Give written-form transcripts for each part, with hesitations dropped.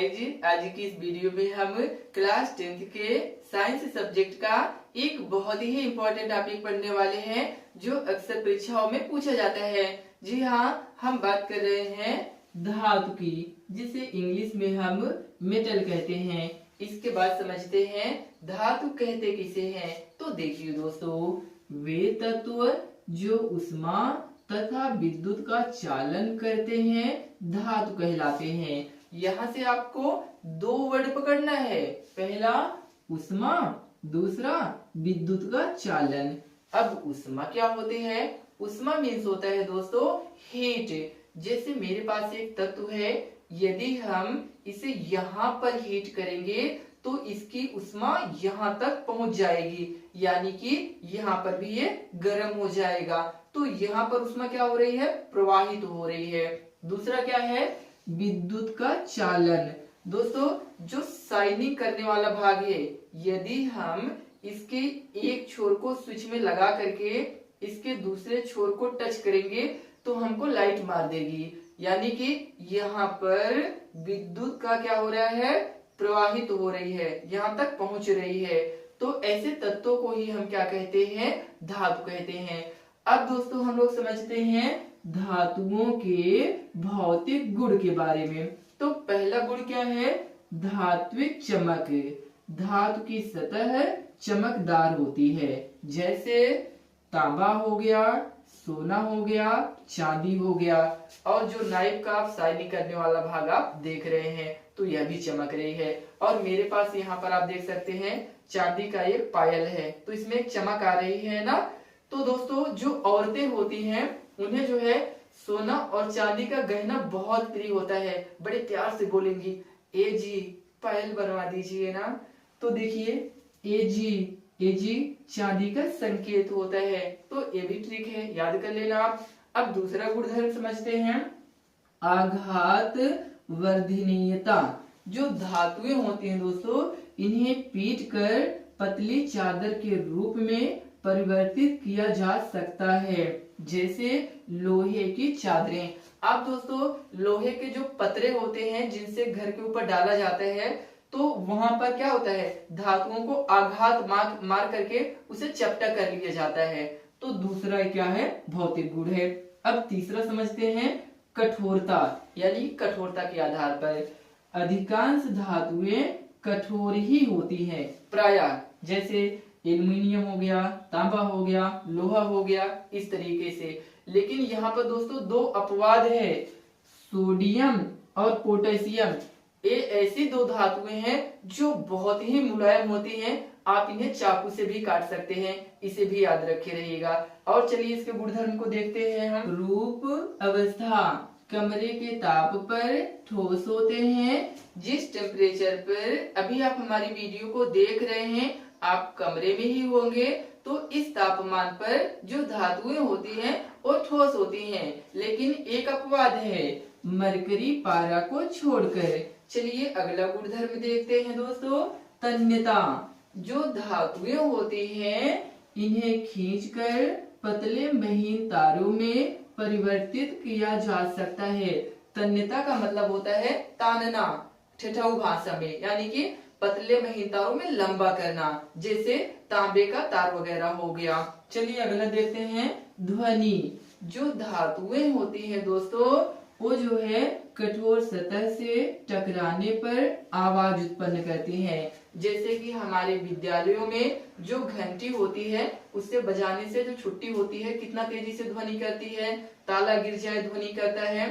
Guys, आज की इस वीडियो में हम क्लास 10th के साइंस सब्जेक्ट का एक बहुत ही इम्पोर्टेंट टॉपिक पढ़ने वाले हैं जो अक्सर परीक्षाओं में पूछा जाता है। जी हाँ, हम बात कर रहे हैं धातु की, जिसे इंग्लिश में हम मेटल कहते हैं। इसके बाद समझते हैं धातु कहते किसे हैं। तो देखिए दोस्तों, वे तत्व जो ऊष्मा तथा विद्युत का चालन करते हैं धातु कहलाते हैं। यहाँ से आपको दो वर्ड पकड़ना है, पहला ऊष्मा, दूसरा विद्युत का चालन। अब ऊष्मा क्या होते हैं? ऊष्मा मीन्स होता है दोस्तों हीट। जैसे मेरे पास एक तत्व है, यदि हम इसे यहाँ पर हीट करेंगे तो इसकी ऊष्मा यहाँ तक पहुंच जाएगी, यानी कि यहाँ पर भी ये गर्म हो जाएगा। तो यहाँ पर ऊष्मा क्या हो रही है? प्रवाहित हो रही है। दूसरा क्या है? विद्युत का चालन। दोस्तों, जो शाइनिंग करने वाला भाग है, यदि हम इसके एक छोर को स्विच में लगा करके इसके दूसरे छोर को टच करेंगे तो हमको लाइट मार देगी, यानी कि यहाँ पर विद्युत का क्या हो रहा है? प्रवाहित हो रही है, यहाँ तक पहुंच रही है। तो ऐसे तत्वों को ही हम क्या कहते हैं? धातु कहते हैं। अब दोस्तों हम लोग समझते हैं धातुओं के भौतिक गुण के बारे में। तो पहला गुण क्या है? धात्विक चमक। धातु की सतह चमकदार होती है, जैसे तांबा हो गया, सोना हो गया, चांदी हो गया। और जो नाइफ का आप शाइनिंग करने वाला भाग आप देख रहे हैं, तो यह भी चमक रही है। और मेरे पास यहाँ पर आप देख सकते हैं चांदी का एक पायल है, तो इसमें एक चमक आ रही है ना। तो दोस्तों, जो औरतें होती हैं उन्हें जो है सोना और चांदी का गहना बहुत प्रिय होता है। बड़े प्यार से बोलेंगी, ए जी पायल बनवा दीजिए ना। तो देखिए, ए जी चांदी का संकेत होता है। तो ये भी ट्रिक है, याद कर लेना आप। अब दूसरा गुणधर्म समझते हैं, आघात वर्धनीयता। जो धातुएं होती हैं दोस्तों, इन्हें पीट कर पतली चादर के रूप में परिवर्तित किया जा सकता है, जैसे लोहे की चादरें। आप दोस्तों लोहे के जो पतरे होते हैं जिनसे घर के ऊपर डाला जाता है, तो वहां पर क्या होता है? धातुओं को आघात मार करके उसे चपटा कर लिया जाता है। तो दूसरा क्या है? भौतिक गुण है। अब तीसरा समझते हैं कठोरता, यानी कठोरता के आधार पर अधिकांश धातुएं कठोर ही होती हैं प्रायः, जैसे एल्युमिनियम हो गया, तांबा हो गया, लोहा हो गया, इस तरीके से। लेकिन यहाँ पर दोस्तों दो अपवाद है, सोडियम और पोटेशियम। ये ऐसी दो धातुएं हैं जो बहुत ही मुलायम होती हैं। आप इन्हें चाकू से भी काट सकते हैं, इसे भी याद रखे रहिएगा। और चलिए इसके गुणधर्म को देखते हैं हम। रूप अवस्था, कमरे के ताप पर ठोस होते हैं। जिस टेम्परेचर पर अभी आप हमारी वीडियो को देख रहे हैं, आप कमरे में ही होंगे, तो इस तापमान पर जो धातुएं होती हैं वो ठोस होती हैं। लेकिन एक अपवाद है, मरकरी पारा को छोड़कर। चलिए अगला गुणधर्म देखते हैं दोस्तों, तन्यता। जो धातुएं होती हैं इन्हें खींचकर पतले महीन तारों में परिवर्तित किया जा सकता है। तन्यता का मतलब होता है तानना ठेठाऊ भाषा में, यानी कि पतले महीन तारों में लंबा करना, जैसे तांबे का तार वगैरह हो गया। चलिए अगला देखते हैं ध्वनि। जो धातुएं होती हैं दोस्तों, वो जो है कठोर सतह से टकराने पर आवाज उत्पन्न करती हैं। जैसे कि हमारे विद्यालयों में जो घंटी होती है, उससे बजाने से जो छुट्टी होती है कितना तेजी से ध्वनि करती है, ताला गिर जाए ध्वनि करता है।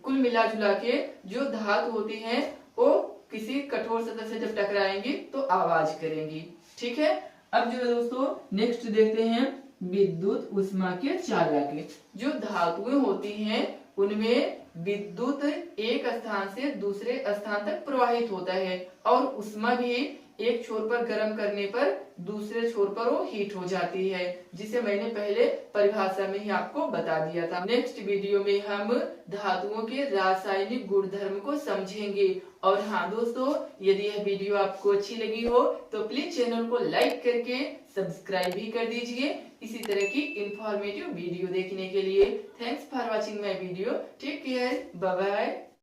कुल मिला जुला के जो धातु होती है वो किसी कठोर सतह से जब टकराएंगी तो आवाज करेंगी। ठीक है। अब जो है दोस्तों नेक्स्ट देखते हैं विद्युत ऊष्मा के चालक। जो धातुएं होती हैं उनमें विद्युत एक स्थान से दूसरे स्थान तक प्रवाहित होता है, और ऊष्मा भी एक छोर पर गर्म करने पर दूसरे छोर पर वो हीट हो जाती है, जिसे मैंने पहले परिभाषा में ही आपको बता दिया था। नेक्स्ट वीडियो में हम धातुओं के रासायनिक गुणधर्म को समझेंगे। और हाँ दोस्तों, यदि यह वीडियो आपको अच्छी लगी हो तो प्लीज चैनल को लाइक करके सब्सक्राइब भी कर दीजिए इसी तरह की इंफॉर्मेटिव वीडियो देखने के लिए। Thanks for watching my video. Take care, bye bye.